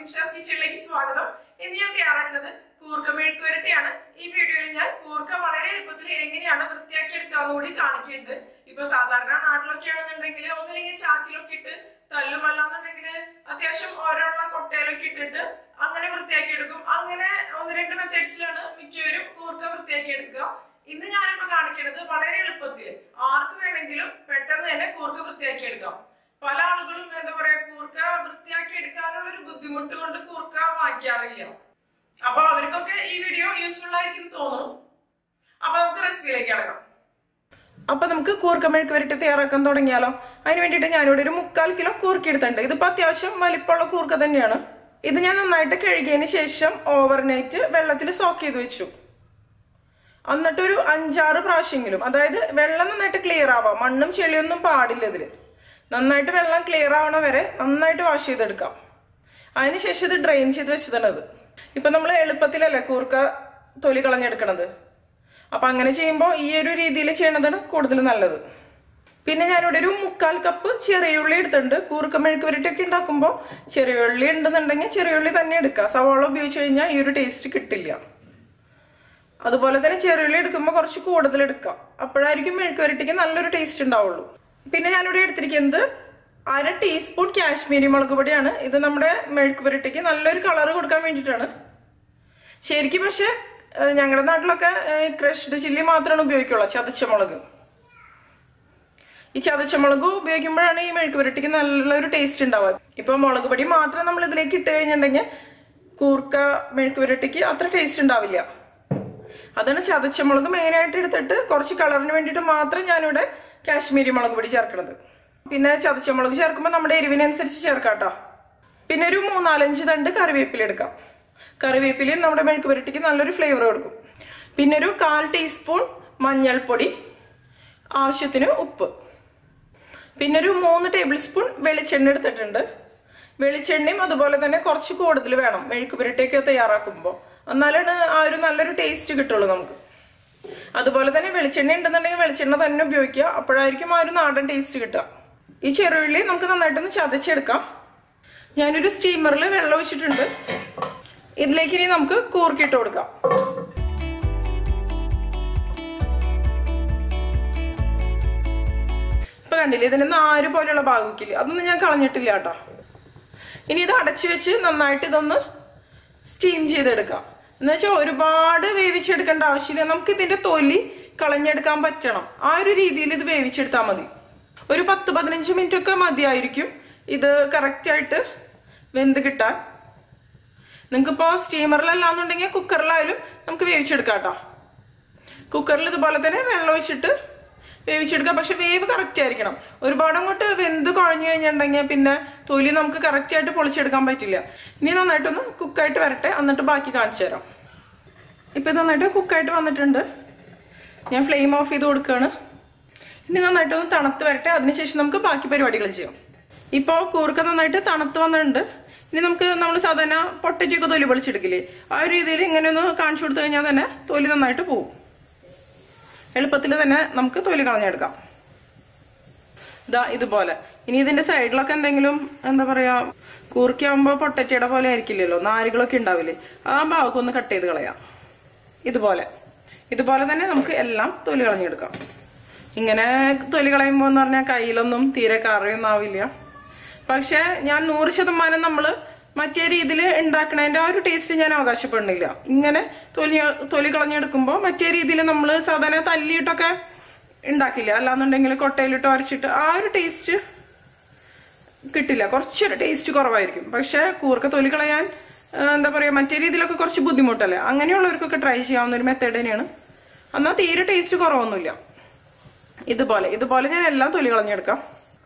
നിമിഷാസ് കിച്ചണിലേക്ക് സ്വാഗതം. ഇന്ന് ഞാൻ തയ്യാറാക്കുന്നത് കൂർക്ക മെഴുക്കുവരട്ടിയാണ്. ഈ വീഡിയോയിൽ ഞാൻ കൂർക്ക വളരെ എളുപ്പത്തിൽ എങ്ങനെയാണ് വൃത്തിയാക്കി എടുക്കാന്ന് കൂടി കാണിക്കുന്നുണ്ട്. ഇപ്പൊ സാധാരണ നാട്ടിലൊക്കെ ആണെന്നുണ്ടെങ്കിൽ ഒന്നില്ലെങ്കിൽ ചാക്കിലൊക്കെ ഇട്ട് തല്ലുമല്ലാന്നുണ്ടെങ്കിൽ അത്യാവശ്യം ഓരോള്ള കൊട്ടയിലൊക്കെ ഇട്ടിട്ട് അങ്ങനെ വൃത്തിയാക്കി എടുക്കും. അങ്ങനെ ഒന്ന് രണ്ട് മെത്തേഡ്സിലാണ് മിക്കവരും കൂർക്ക വൃത്തിയാക്കി എടുക്കുക. ഇന്ന് ഞാനിപ്പോ കാണിക്കുന്നത് വളരെ എളുപ്പത്തിൽ ആർക്ക് വേണമെങ്കിലും പെട്ടെന്ന് തന്നെ കൂർക്ക വൃത്തിയാക്കി എടുക്കാം. പല ആളുകളും എന്താ പറയാ കൂർക്ക വൃത്തിയാക്കി എടുക്കാനുള്ള ഒരു ബുദ്ധിമുട്ട് കൊണ്ട് കൂർക്ക വാങ്ങിക്കാറില്ല. അപ്പൊ അവർക്കൊക്കെ ഈ വീഡിയോ യൂസ്ഫുൾ ആയിരിക്കും തോന്നുന്നു. അപ്പൊ നമുക്ക് റെസിപ്പിയിലേക്ക് അടക്കാം. അപ്പൊ നമുക്ക് കൂർക്ക മെഴുക്ക് വരട്ടി തയ്യാറാക്കാൻ തുടങ്ങിയാലോ? അതിന് വേണ്ടിയിട്ട് ഞാനിവിടെ ഒരു 3/4 കിലോ കൂർക്ക എടുത്തിട്ടുണ്ട്. ഇതിപ്പോ അത്യാവശ്യം വലിപ്പമുള്ള കൂർക്ക തന്നെയാണ്. ഇത് ഞാൻ നന്നായിട്ട് കഴുകിയതിന് ശേഷം ഓവർനൈറ്റ് വെള്ളത്തിൽ സോക്ക് ചെയ്ത് വെച്ചു. എന്നിട്ടൊരു 5-6 പ്രാവശ്യമെങ്കിലും, അതായത് വെള്ളം നന്നായിട്ട് ക്ലിയർ ആവാം, മണ്ണും ചെളിയൊന്നും പാടില്ല. ഇതില് നന്നായിട്ട് വെള്ളം ക്ലിയർ ആവണ വരെ നന്നായിട്ട് വാഷ് ചെയ്തെടുക്കാം. അതിനുശേഷം ഇത് ഡ്രെയിൻ ചെയ്ത് വെച്ചതാണത്. ഇപ്പൊ നമ്മൾ എളുപ്പത്തിലല്ലേ കൂർക്ക തൊലി കളഞ്ഞെടുക്കണത്. അപ്പൊ അങ്ങനെ ചെയ്യുമ്പോൾ ഈ ഒരു രീതിയിൽ ചെയ്യണതാണ് കൂടുതൽ നല്ലത്. പിന്നെ ഞാനിവിടെ ഒരു 3/4 കപ്പ് ചെറിയുള്ളി എടുത്തിട്ടുണ്ട്. കൂർക്ക മെഴുക്ക് വരട്ടിയൊക്കെ ഉണ്ടാക്കുമ്പോൾ ചെറിയുള്ളി ഉണ്ടെന്നുണ്ടെങ്കിൽ ചെറിയുള്ളി തന്നെ എടുക്കുക. സവാള ഉപയോഗിച്ച് കഴിഞ്ഞാൽ ഈ ഒരു ടേസ്റ്റ് കിട്ടില്ല. അതുപോലെ തന്നെ ചെറിയുള്ളി എടുക്കുമ്പോൾ കുറച്ച് കൂടുതൽ എടുക്കാം. അപ്പോഴായിരിക്കും മെഴുക്ക് വരട്ടിക്ക് നല്ലൊരു ടേസ്റ്റ് ഉണ്ടാവുള്ളൂ. പിന്നെ ഞാനിവിടെ എടുത്തിരിക്കുന്നത് 1/2 ടീസ്പൂൺ കാശ്മീരി മുളക് പൊടിയാണ്. ഇത് നമ്മുടെ മെഴുക്ക് പുരട്ടിക്ക് നല്ലൊരു കളർ കൊടുക്കാൻ വേണ്ടിയിട്ടാണ്. ശരിക്കും പക്ഷെ ഞങ്ങളുടെ നാട്ടിലൊക്കെ ക്രഷ്ഡ് ചില്ലി മാത്രമാണ് ഉപയോഗിക്കുള്ളൂ, ചതച്ച മുളക്. ഈ ചതച്ച മുളക് ഉപയോഗിക്കുമ്പോഴാണ് ഈ മെഴുക്ക് പുരട്ടിക്ക് നല്ലൊരു ടേസ്റ്റ് ഉണ്ടാവുക. ഇപ്പൊ മുളക് പൊടി മാത്രം നമ്മൾ ഇതിലേക്ക് ഇട്ട് കഴിഞ്ഞിട്ടുണ്ടെങ്കിൽ കൂർക്ക മെഴുക്ക് പുരട്ടിക്ക് അത്ര ടേസ്റ്റ് ഉണ്ടാവില്ല. അതാണ് ചതച്ച മുളക് മെയിനായിട്ട് എടുത്തിട്ട് കുറച്ച് കളറിന് വേണ്ടിയിട്ട് മാത്രം ഞാനിവിടെ കാശ്മീരി മുളക് പൊടി ചേർക്കണത്. പിന്നെ ചതച്ച മുളക് ചേർക്കുമ്പോൾ നമ്മുടെ എരിവിനനുസരിച്ച് ചേർക്കാട്ടോ. പിന്നെ ഒരു 3-4-5 തണ്ട് കറിവേപ്പില എടുക്കാം. കറിവേപ്പിലയും നമ്മുടെ മെഴുക്ക് പുരട്ടിക്ക് നല്ലൊരു ഫ്ലേവർ കൊടുക്കും. പിന്നെ ഒരു 1/4 ടീസ്പൂൺ മഞ്ഞൾപ്പൊടി, ആവശ്യത്തിന് ഉപ്പ്, പിന്നെ ഒരു 3 ടേബിൾ സ്പൂൺ വെളിച്ചെണ്ണ എടുത്തിട്ടുണ്ട്. വെളിച്ചെണ്ണയും അതുപോലെ തന്നെ കുറച്ച് കൂടുതൽ വേണം മെഴുക്ക് പുരട്ടിയൊക്കെ തയ്യാറാക്കുമ്പോൾ. എന്നാലാണ് ആ ഒരു നല്ലൊരു ടേസ്റ്റ് കിട്ടുള്ളൂ നമുക്ക്. അതുപോലെ തന്നെ വെളിച്ചെണ്ണ ഉണ്ടെന്നുണ്ടെങ്കിൽ വെളിച്ചെണ്ണ തന്നെ ഉപയോഗിക്കുക. അപ്പോഴായിരിക്കും ആ ഒരു നാടൻ ടേസ്റ്റ് കിട്ടുക. ഈ ചെറുള്ളി നമുക്ക് നന്നായിട്ടൊന്ന് ചതച്ചെടുക്കാം. ഞാനൊരു സ്റ്റീമറിൽ വെള്ളം ഒഴിച്ചിട്ടുണ്ട്. ഇതിലേക്ക് ഇനി നമുക്ക് കൂർക്കിട്ട് കൊടുക്കാം. ഇപ്പൊ കണ്ടില്ലേ, ഇതിന് നാര് പോലെയുള്ള ഭാഗമില്ല, അതൊന്നും ഞാൻ കളഞ്ഞിട്ടില്ല കേട്ടോ. ഇനി ഇത് അടച്ചു വെച്ച് നന്നായിട്ട് ഇതൊന്ന് സ്റ്റീം ചെയ്തെടുക്കാം. എന്നുവെച്ചാൽ ഒരുപാട് വേവിച്ചെടുക്കേണ്ട ആവശ്യമില്ല. നമുക്ക് ഇതിന്റെ തൊലി കളഞ്ഞെടുക്കാൻ പറ്റണം. ആ ഒരു രീതിയിൽ ഇത് വേവിച്ചെടുത്താൽ മതി. ഒരു 10-15 മിനിറ്റ് ഒക്കെ മതിയായിരിക്കും ഇത് കറക്റ്റ് ആയിട്ട് വെന്ത് കിട്ടാൻ. നിങ്ങൾക്കിപ്പോ സ്റ്റീമറിലല്ലാന്നുണ്ടെങ്കിൽ കുക്കറിലായാലും നമുക്ക് വേവിച്ചെടുക്കാം കേട്ടോ. കുക്കറിൽ ഇതുപോലെ തന്നെ വെള്ളം ഒഴിച്ചിട്ട് വേവിച്ചെടുക്കാം. പക്ഷെ വേവ് കറക്റ്റ് ആയിരിക്കണം. ഒരുപാട് അങ്ങോട്ട് വെന്ത് കുഴഞ്ഞു കഴിഞ്ഞിട്ടുണ്ടെങ്കിൽ പിന്നെ തൊലി നമുക്ക് കറക്റ്റ് ആയിട്ട് പൊളിച്ചെടുക്കാൻ പറ്റില്ല. ഇനി നന്നായിട്ടൊന്ന് കുക്കായിട്ട് വരട്ടെ, എന്നിട്ട് ബാക്കി കാണിച്ചു തരാം. ഇപ്പൊ നന്നായിട്ട് കുക്കായിട്ട് വന്നിട്ടുണ്ട്. ഞാൻ ഫ്ലെയിം ഓഫ് ചെയ്ത് കൊടുക്കുകയാണ്. ഇനി നന്നായിട്ടൊന്ന് തണുത്ത് വരട്ടെ, അതിനുശേഷം നമുക്ക് ബാക്കി പരിപാടികൾ ചെയ്യാം. ഇപ്പോൾ കൂർക്ക നന്നായിട്ട് തണുത്ത് വന്നിട്ടുണ്ട്. ഇനി നമ്മൾ സാധാരണ പൊട്ടറ്റൊക്കെ തൊലി പൊളിച്ചെടുക്കില്ലേ, ആ ഒരു രീതിയിൽ ഇങ്ങനെ ഒന്ന് കാണിച്ചു കൊടുത്തു കഴിഞ്ഞാൽ തന്നെ തൊലി നന്നായിട്ട് പോവും. എളുപ്പത്തിൽ തന്നെ നമുക്ക് തൊലി കളഞ്ഞെടുക്കാം. ഇതാ ഇതുപോലെ. ഇനി ഇതിന്റെ സൈഡിലൊക്കെ എന്തെങ്കിലും എന്താ പറയാ, കൂർക്കയാകുമ്പോ പൊട്ടറ്റയുടെ പോലെ ആയിരിക്കില്ലല്ലോ, നാരുകളൊക്കെ ഉണ്ടാവില്ലേ, ആ ഭാഗമൊക്കെ ഒന്ന് കട്ട് ചെയ്ത് കളയാം. ഇതുപോലെ തന്നെ നമുക്ക് എല്ലാം തൊലി കളഞ്ഞെടുക്കാം. ഇങ്ങനെ തൊലി കളയുമ്പോൾ എന്ന് പറഞ്ഞാൽ കയ്യിലൊന്നും തീരെ കറിയൊന്നും ആവില്ല. പക്ഷെ ഞാൻ 100% നമ്മള് മറ്റേ രീതിയിൽ ഉണ്ടാക്കണതിന്റെ ആ ഒരു ടേസ്റ്റ് ഞാൻ അവകാശപ്പെടുന്നില്ല. ഇങ്ങനെ തൊലി കളഞ്ഞെടുക്കുമ്പോൾ മറ്റേ രീതിയിൽ നമ്മൾ സാധാരണ തല്ലിയിട്ടൊക്കെ ഉണ്ടാക്കില്ല, അല്ലാന്നുണ്ടെങ്കിൽ കൊട്ടയിലിട്ട് അരച്ചിട്ട് ആ ഒരു ടേസ്റ്റ് കിട്ടില്ല. കുറച്ചൊരു ടേസ്റ്റ് കുറവായിരിക്കും. പക്ഷെ കൂർക്ക തൊലി കളയാൻ എന്താ പറയാ, മറ്റേ രീതിയിലൊക്കെ കുറച്ച് ബുദ്ധിമുട്ടല്ലേ. അങ്ങനെയുള്ളവർക്കൊക്കെ ട്രൈ ചെയ്യാവുന്ന ഒരു മെത്തേഡ് തന്നെയാണ്. എന്നാൽ തീരെ ടേസ്റ്റ് കുറവൊന്നുമില്ല. ഇതുപോലെ ഞാൻ എല്ലാം തൊലി കളഞ്ഞെടുക്കാം.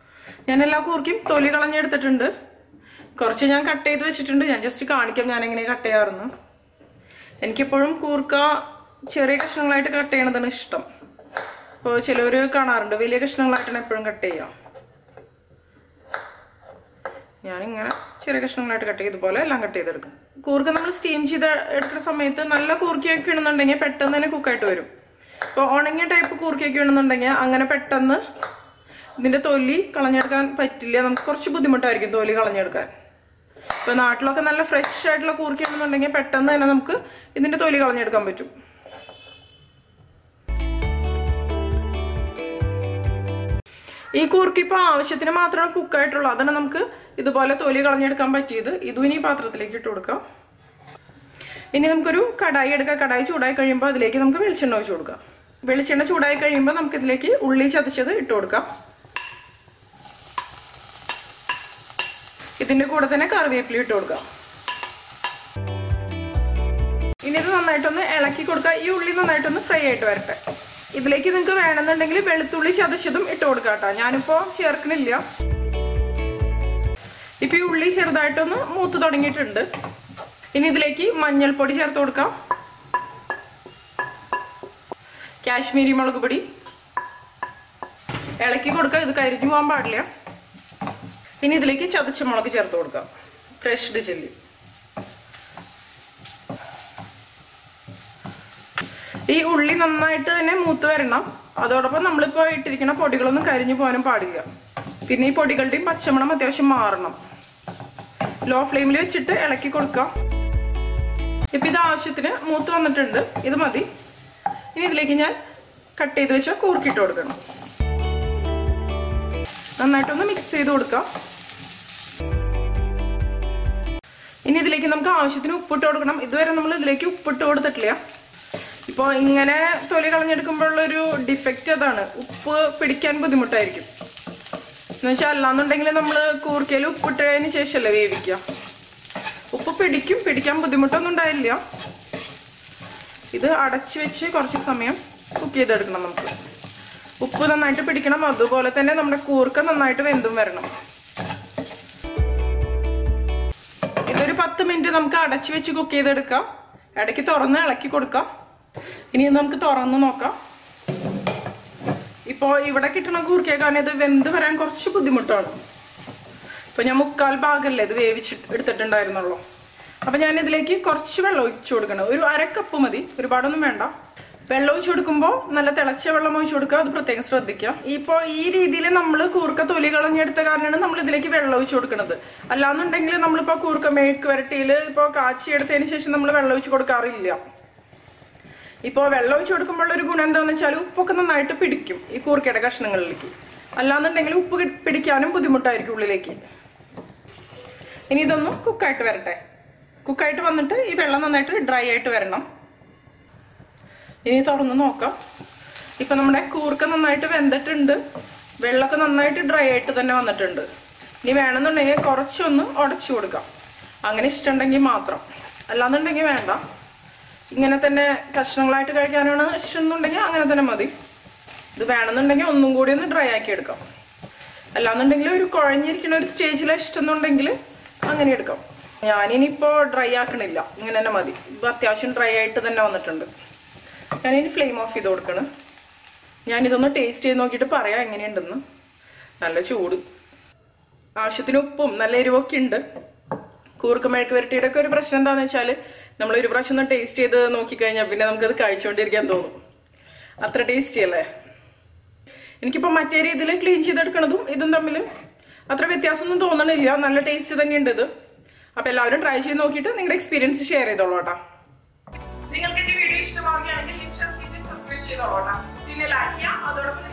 ഞാൻ എല്ലാ കൂർക്കയും തൊലി കളഞ്ഞെടുത്തിട്ടുണ്ട്. കുറച്ച് ഞാൻ കട്ട് ചെയ്ത് വെച്ചിട്ടുണ്ട്. ഞാൻ ജസ്റ്റ് കാണിക്കാം ഞാൻ എങ്ങനെ കട്ട് ചെയ്യാറുണ്ട്. എനിക്കെപ്പോഴും കൂർക്ക ചെറിയ കഷ്ണങ്ങളായിട്ട് കട്ട് ചെയ്യണതാണ് ഇഷ്ടം. ഇപ്പോൾ ചിലവര് കാണാറുണ്ട് വലിയ കഷ്ണങ്ങളായിട്ടാണ് എപ്പോഴും കട്ട് ചെയ്യുക. ഞാനിങ്ങനെ ചെറിയ കഷ്ണങ്ങളായിട്ട് കട്ട് ചെയ്ത് ഇതുപോലെ എല്ലാം കട്ട് ചെയ്തെടുക്കും. കൂർക്ക നമ്മൾ സ്റ്റീം ചെയ്ത് എടുക്കുന്ന സമയത്ത് നല്ല കൂർക്കയൊക്കെ ഇടുന്നുണ്ടെങ്കിൽ പെട്ടെന്ന് തന്നെ കുക്കായിട്ട് വരും. ഇപ്പോൾ ഉണങ്ങിയ ടൈപ്പ് കൂർക്കയൊക്കെ ഇടുന്നുണ്ടെങ്കിൽ അങ്ങനെ പെട്ടെന്ന് ഇതിന്റെ തൊലി കളഞ്ഞെടുക്കാൻ പറ്റില്ല. നമുക്ക് കുറച്ച് ബുദ്ധിമുട്ടായിരിക്കും തൊലി കളഞ്ഞെടുക്കാൻ. ഇപ്പൊ നാട്ടിലൊക്കെ നല്ല ഫ്രഷ് ആയിട്ടുള്ള കൂർക്കയാണെന്നുണ്ടെങ്കിൽ പെട്ടെന്ന് തന്നെ നമുക്ക് ഇതിന്റെ തൊലി കളഞ്ഞെടുക്കാൻ പറ്റും. ഈ കൂർക്ക ഇപ്പൊ ആവശ്യത്തിന് മാത്രമാണ് കുക്കായിട്ടുള്ളൂ. അതാണ് നമുക്ക് ഇതുപോലെ തൊലി കളഞ്ഞെടുക്കാൻ പറ്റിയത്. ഇതും ഇനി പാത്രത്തിലേക്ക് ഇട്ട് കൊടുക്കാം. ഇനി നമുക്കൊരു കടായി എടുക്കാം. കടായി ചൂടായി കഴിയുമ്പോൾ അതിലേക്ക് നമുക്ക് വെളിച്ചെണ്ണ ഒഴിച്ചു കൊടുക്കാം. വെളിച്ചെണ്ണ ചൂടായി കഴിയുമ്പോൾ നമുക്ക് ഇതിലേക്ക് ഉള്ളി ചതച്ചത് ഇട്ട് കൊടുക്കാം. ഇതിന്റെ കൂടെ തന്നെ കറിവേപ്പില ഇട്ട് കൊടുക്കാം. ഇനി ഇത് നന്നായിട്ടൊന്ന് ഇളക്കി കൊടുക്കാം. ഈ ഉള്ളി നന്നായിട്ടൊന്ന് ഫ്രൈ ആയിട്ട് വരട്ടെ. ഇതിലേക്ക് നിങ്ങൾക്ക് വേണമെന്നുണ്ടെങ്കിൽ വെളുത്തുള്ളി ചതച്ചതും ഇട്ട് കൊടുക്കാം കേട്ടോ. ഞാനിപ്പോ ചേർക്കണില്ല. ഇപ്പൊ ഈ ഉള്ളി ചെറുതായിട്ടൊന്ന് മൂത്ത് തുടങ്ങിയിട്ടുണ്ട്. ഇനി ഇതിലേക്ക് മഞ്ഞൾപ്പൊടി ചേർത്ത് കൊടുക്കാം, കാശ്മീരി മുളക് പൊടി ഇളക്കി കൊടുക്കാം. ഇത് കരിഞ്ഞു പോകാൻ പാടില്ല. ഇനി ഇതിലേക്ക് ചതച്ച മുളക് ചേർത്ത് കൊടുക്കാം, ഫ്രഷ്ഡ് ചില്ലി. ഈ ഉള്ളി നന്നായിട്ട് തന്നെ മൂത്ത് വരണം. അതോടൊപ്പം നമ്മളിപ്പോ ഇട്ടിരിക്കുന്ന പൊടികളൊന്നും കരിഞ്ഞു പോകാനും പാടില്ല. പിന്നെ ഈ പൊടികളുടെയും പച്ചമണം അത്യാവശ്യം മാറണം. ലോ ഫ്ലെയിമിൽ വെച്ചിട്ട് ഇളക്കി കൊടുക്കാം. ഇപ്പൊ ഇത് ആവശ്യത്തിന് മൂത്ത് വന്നിട്ടുണ്ട്. ഇത് മതി. ഇനി ഇതിലേക്ക് ഞാൻ കട്ട് ചെയ്ത് വെച്ച കൂർക്കിട്ട് കൊടുക്കണം. നന്നായിട്ടൊന്ന് മിക്സ് ചെയ്ത് കൊടുക്കാം. ഇനി ഇതിലേക്ക് നമുക്ക് ആവശ്യത്തിന് ഉപ്പിട്ട് കൊടുക്കണം. ഇതുവരെ നമ്മൾ ഇതിലേക്ക് ഉപ്പിട്ട് കൊടുത്തിട്ടില്ല. ഇപ്പൊ ഇങ്ങനെ തൊലി കളഞ്ഞെടുക്കുമ്പോഴുള്ളൊരു ഡിഫക്റ്റ് അതാണ്, ഉപ്പ് പിടിക്കാൻ ബുദ്ധിമുട്ടായിരിക്കും. എന്നുവെച്ചാൽ അല്ലാന്നുണ്ടെങ്കിൽ നമ്മൾ കൂർക്കയിൽ ഉപ്പിട്ടതിന് ശേഷമല്ലേ വേവിക്കുക. ഉപ്പ് പിടിക്കാൻ ബുദ്ധിമുട്ടൊന്നും ഉണ്ടായില്ല. ഇത് അടച്ചു വെച്ച് കുറച്ച് സമയം കുക്ക് ചെയ്തെടുക്കണം. നമുക്ക് ഉപ്പ് നന്നായിട്ട് പിടിക്കണം. അതുപോലെ തന്നെ നമ്മുടെ കൂർക്ക നന്നായിട്ട് വെന്തും വരണം. ഇതൊരു 10 മിനിറ്റ് നമുക്ക് അടച്ചു വെച്ച് കുക്ക് ചെയ്തെടുക്കാം. ഇടയ്ക്ക് തുറന്ന് ഇളക്കി കൊടുക്കാം. ഇനി നമുക്ക് തുറന്ന് നോക്കാം. ഇപ്പോ ഇവിടെ കിട്ടണ കൂർക്കയെ കാരണം ഇത് വെന്ത് വരാൻ കുറച്ച് ബുദ്ധിമുട്ടാണ്. ഇപ്പൊ ഞാൻ 3/4 ഭാഗമല്ലേ ഇത് വേവിച്ചിട്ട് എടുത്തിട്ടുണ്ടായിരുന്നുള്ളൂ. അപ്പൊ ഞാൻ ഇതിലേക്ക് കുറച്ച് വെള്ളം ഒഴിച്ചു കൊടുക്കണം. ഒരു 1/2 കപ്പ് മതി, ഒരുപാടൊന്നും വേണ്ട. വെള്ളം ഒഴിച്ചു കൊടുക്കുമ്പോൾ നല്ല തിളച്ച വെള്ളം ഒഴിച്ചു കൊടുക്കുക. അത് പ്രത്യേകം ശ്രദ്ധിക്കുക. ഇപ്പൊ ഈ രീതിയിൽ നമ്മൾ കൂർക്ക തൊലി കളഞ്ഞെടുത്ത കാരണമാണ് നമ്മൾ ഇതിലേക്ക് വെള്ളം ഒഴിച്ചു കൊടുക്കുന്നത്. അല്ലാന്നുണ്ടെങ്കിൽ നമ്മളിപ്പോ കൂർക്ക മെഴുക്ക് വരട്ടിയിൽ ഇപ്പൊ കാച്ചിയെടുത്തതിന് ശേഷം നമ്മൾ വെള്ളം ഒഴിച്ചു കൊടുക്കാറില്ല. ഇപ്പൊ വെള്ളം ഒഴിച്ചു കൊടുക്കുമ്പോൾ ഒരു ഗുണം എന്താണെന്ന് വെച്ചാൽ ഉപ്പൊക്കെ നന്നായിട്ട് പിടിക്കും ഈ കൂർക്കയുടെ കഷ്ണങ്ങളിലേക്ക്. അല്ലാന്നുണ്ടെങ്കിൽ ഉപ്പ് പിടിക്കാനും ബുദ്ധിമുട്ടായിരിക്കും ഉള്ളിലേക്ക്. ഇനി ഇതൊന്നും കുക്കായിട്ട് വരട്ടെ. കുക്കായിട്ട് വന്നിട്ട് ഈ വെള്ളം നന്നായിട്ട് ഡ്രൈ ആയിട്ട് വരണം. ഇനി തുറന്ന് നോക്കാം. ഇപ്പൊ നമ്മുടെ കൂർക്ക നന്നായിട്ട് വെന്തിട്ടുണ്ട്. വെള്ളമൊക്കെ നന്നായിട്ട് ഡ്രൈ ആയിട്ട് തന്നെ വന്നിട്ടുണ്ട്. ഇനി വേണമെന്നുണ്ടെങ്കിൽ കുറച്ചൊന്ന് ഉടച്ചു കൊടുക്കാം. അങ്ങനെ ഇഷ്ടമുണ്ടെങ്കിൽ മാത്രം, അല്ലാന്നുണ്ടെങ്കിൽ വേണ്ട. ഇങ്ങനെ തന്നെ കഷ്ണങ്ങളായിട്ട് കഴിക്കാനാണ് ഇഷ്ടം എന്നുണ്ടെങ്കിൽ അങ്ങനെ തന്നെ മതി. ഇത് വേണമെന്നുണ്ടെങ്കിൽ ഒന്നും കൂടി ഒന്ന് ഡ്രൈ ആക്കി എടുക്കാം. അല്ലാന്നുണ്ടെങ്കിൽ ഒരു കുഴഞ്ഞിരിക്കുന്ന ഒരു സ്റ്റേജിലാണ് ഇഷ്ടം എന്നുണ്ടെങ്കിൽ അങ്ങനെ എടുക്കാം. ഞാനിനിയിപ്പോ ഡ്രൈ ആക്കണില്ല, ഇങ്ങനെ തന്നെ മതി. ഇപ്പൊ അത്യാവശ്യം ഡ്രൈ ആയിട്ട് തന്നെ വന്നിട്ടുണ്ട്. ഞാനിനി ഫ്ലെയിം ഓഫ് ചെയ്ത് കൊടുക്കണം. ഞാനിതൊന്ന് ടേസ്റ്റ് ചെയ്ത് നോക്കിയിട്ട് പറയാം എങ്ങനെയുണ്ടെന്ന്. നല്ല ചൂട്, ആവശ്യത്തിന് ഉപ്പും നല്ല എരിവൊക്കെ ഉണ്ട്. കൂർക്ക മെഴുക്ക് വരട്ടിയുടെ ഒക്കെ ഒരു പ്രശ്നം എന്താണെന്ന് വെച്ചാൽ നമ്മൾ ഒരു പ്രാവശ്യം ഒന്ന് ടേസ്റ്റ് ചെയ്ത് നോക്കിക്കഴിഞ്ഞാൽ പിന്നെ നമുക്കത് കഴിച്ചുകൊണ്ടിരിക്കാൻ തോന്നും. അത്ര ടേസ്റ്റി അല്ലേ. എനിക്കിപ്പോ മറ്റേ രീതിയിൽ ക്ലീൻ ചെയ്തെടുക്കണതും ഇതും തമ്മിൽ അത്ര വ്യത്യാസമൊന്നും തോന്നണില്ല. നല്ല ടേസ്റ്റ് തന്നെയുണ്ട് ഇത്. അപ്പൊ എല്ലാവരും ട്രൈ ചെയ്ത് നോക്കിയിട്ട് നിങ്ങളുടെ എക്സ്പീരിയൻസ് ഷെയർ ചെയ്തോളൂ കേട്ടോ. നിങ്ങൾക്ക് എന്റെ വീഡിയോ ഇഷ്ടമാവുകയാണെങ്കിൽ ലിംഷാസ് കിച്ചൻ സബ്സ്ക്രൈബ് ചെയ്തോളൂ കേട്ടോ. പിന്നെ ലൈക്ക് ചെയ്യാം. അതോടൊപ്പം